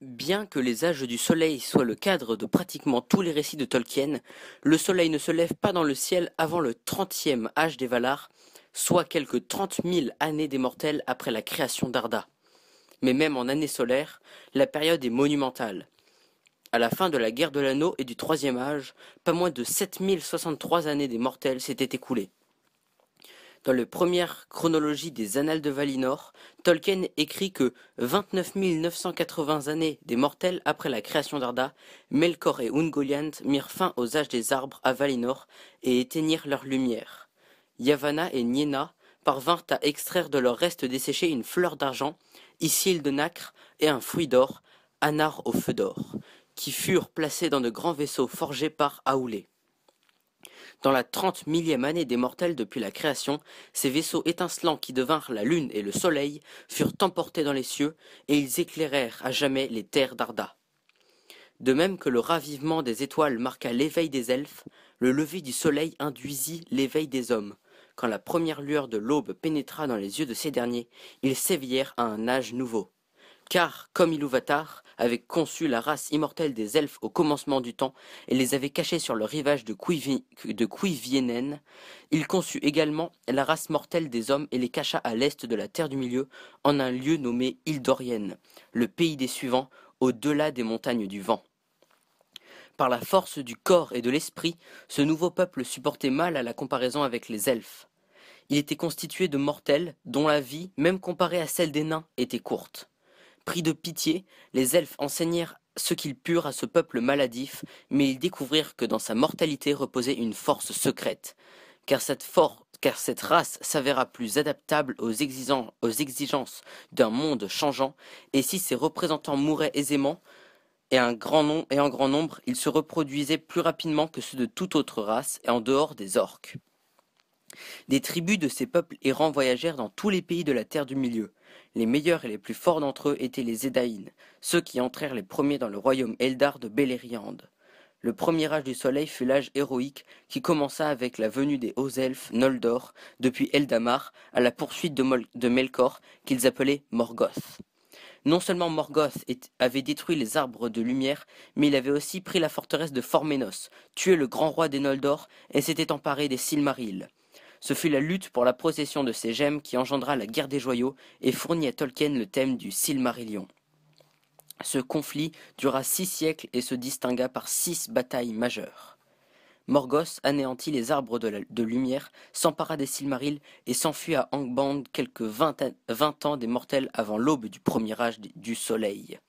Bien que les âges du soleil soient le cadre de pratiquement tous les récits de Tolkien, le soleil ne se lève pas dans le ciel avant le 30e âge des Valar, soit quelques 30 000 années des mortels après la création d'Arda. Mais même en année solaire, la période est monumentale. À la fin de la guerre de l'Anneau et du Troisième Âge, pas moins de 7063 années des mortels s'étaient écoulées. Dans la première chronologie des Annales de Valinor, Tolkien écrit que 29 980 années des mortels après la création d'Arda, Melkor et Ungoliant mirent fin aux âges des arbres à Valinor et éteignirent leur lumière. Yavanna et Niena parvinrent à extraire de leurs restes desséchés une fleur d'argent, Isil de nacre et un fruit d'or, Anar au feu d'or, qui furent placés dans de grands vaisseaux forgés par Aoulé. Dans la 30 000e année des mortels depuis la création, ces vaisseaux étincelants qui devinrent la lune et le soleil furent emportés dans les cieux, et ils éclairèrent à jamais les terres d'Arda. De même que le ravivement des étoiles marqua l'éveil des elfes, le lever du soleil induisit l'éveil des hommes. Quand la première lueur de l'aube pénétra dans les yeux de ces derniers, ils s'éveillèrent à un âge nouveau. Car, comme Ilúvatar avait conçu la race immortelle des elfes au commencement du temps et les avait cachés sur le rivage de Cuiviénen, il conçut également la race mortelle des hommes et les cacha à l'est de la Terre du Milieu, en un lieu nommé Ildorien, le pays des suivants, au-delà des montagnes du vent. Par la force du corps et de l'esprit, ce nouveau peuple supportait mal à la comparaison avec les elfes. Il était constitué de mortels dont la vie, même comparée à celle des nains, était courte. Pris de pitié, les elfes enseignèrent ce qu'ils purent à ce peuple maladif, mais ils découvrirent que dans sa mortalité reposait une force secrète, car cette race s'avéra plus adaptable aux exigences d'un monde changeant, et si ses représentants mouraient aisément, et en grand nombre, ils se reproduisaient plus rapidement que ceux de toute autre race, et en dehors des orques. Des tribus de ces peuples errants voyagèrent dans tous les pays de la Terre du Milieu. Les meilleurs et les plus forts d'entre eux étaient les Edain, ceux qui entrèrent les premiers dans le royaume Eldar de Beleriand. Le premier âge du soleil fut l'âge héroïque qui commença avec la venue des hauts elfes Noldor depuis Eldamar à la poursuite de Melkor qu'ils appelaient Morgoth. Non seulement Morgoth avait détruit les arbres de lumière, mais il avait aussi pris la forteresse de Forménos, tué le grand roi des Noldor et s'était emparé des Silmarils. Ce fut la lutte pour la possession de ces gemmes qui engendra la guerre des joyaux et fournit à Tolkien le thème du Silmarillion. Ce conflit dura 6 siècles et se distingua par 6 batailles majeures. Morgoth anéantit les arbres de lumière, s'empara des Silmarils et s'enfuit à Angband quelques 20 ans des mortels avant l'aube du premier âge du soleil.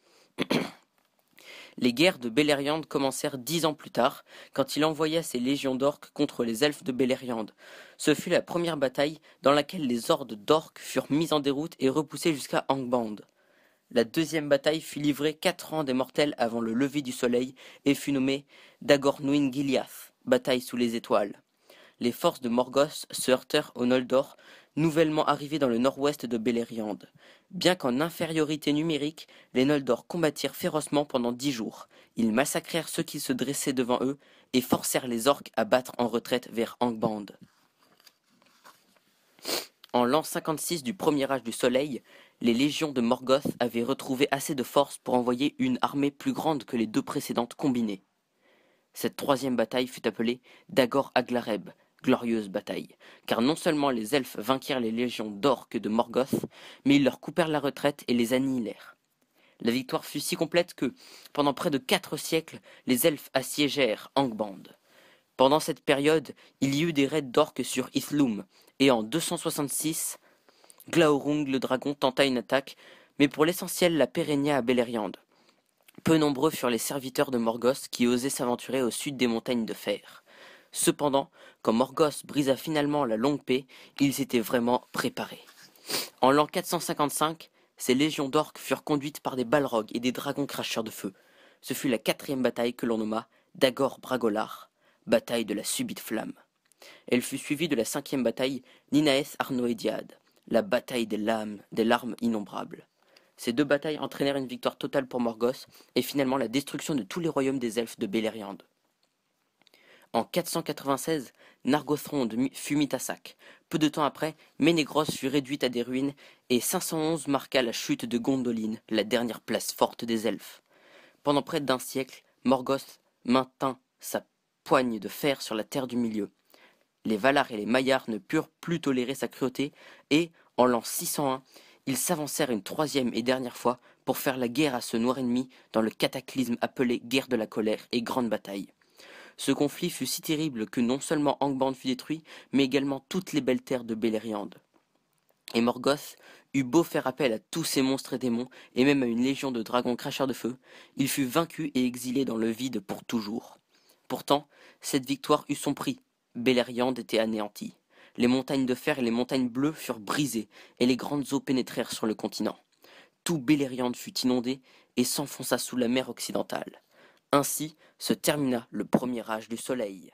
Les guerres de Beleriand commencèrent 10 ans plus tard, quand il envoya ses légions d'orques contre les elfes de Beleriand. Ce fut la première bataille dans laquelle les hordes d'orques furent mises en déroute et repoussées jusqu'à Angband. La deuxième bataille fut livrée 4 ans des mortels avant le lever du soleil et fut nommée Dagornuin Giliath, bataille sous les étoiles. Les forces de Morgoth se heurtèrent aux Noldor, nouvellement arrivés dans le nord-ouest de Beleriand. Bien qu'en infériorité numérique, les Noldor combattirent férocement pendant 10 jours. Ils massacrèrent ceux qui se dressaient devant eux et forcèrent les orques à battre en retraite vers Angband. En l'an 56 du premier âge du soleil, les légions de Morgoth avaient retrouvé assez de force pour envoyer une armée plus grande que les 2 précédentes combinées. Cette troisième bataille fut appelée Dagor Aglareb, glorieuse bataille, car non seulement les elfes vainquirent les légions d'orques de Morgoth, mais ils leur coupèrent la retraite et les annihilèrent. La victoire fut si complète que, pendant près de 4 siècles, les elfes assiégèrent Angband. Pendant cette période, il y eut des raids d'orques sur Ithlum, et en 266, Glaurung le dragon tenta une attaque, mais pour l'essentiel la pérégna à Beleriand. Peu nombreux furent les serviteurs de Morgoth qui osaient s'aventurer au sud des montagnes de fer. Cependant, quand Morgoth brisa finalement la longue paix, ils étaient vraiment préparés. En l'an 455, ces légions d'orques furent conduites par des balrogs et des dragons cracheurs de feu. Ce fut la 4e bataille que l'on nomma Dagor Bragolar, bataille de la subite flamme. Elle fut suivie de la 5e bataille Ninaeth Arnoediad, la bataille des larmes innombrables. Ces 2 batailles entraînèrent une victoire totale pour Morgoth et finalement la destruction de tous les royaumes des elfes de Beleriand. En 496, Nargothrond fut mis à sac. Peu de temps après, Ménégros fut réduite à des ruines et 511 marqua la chute de Gondolin, la dernière place forte des elfes. Pendant près d'un siècle, Morgoth maintint sa poigne de fer sur la terre du milieu. Les Valar et les Maillards ne purent plus tolérer sa cruauté et, en l'an 601, ils s'avancèrent une troisième et dernière fois pour faire la guerre à ce noir ennemi dans le cataclysme appelé Guerre de la colère et Grande bataille. Ce conflit fut si terrible que non seulement Angband fut détruit, mais également toutes les belles terres de Beleriand. Et Morgoth eut beau faire appel à tous ces monstres et démons, et même à une légion de dragons cracheurs de feu, il fut vaincu et exilé dans le vide pour toujours. Pourtant, cette victoire eut son prix. Beleriand était anéanti. Les montagnes de fer et les montagnes bleues furent brisées, et les grandes eaux pénétrèrent sur le continent. Tout Beleriand fut inondé et s'enfonça sous la mer occidentale. Ainsi se termina le premier âge du soleil.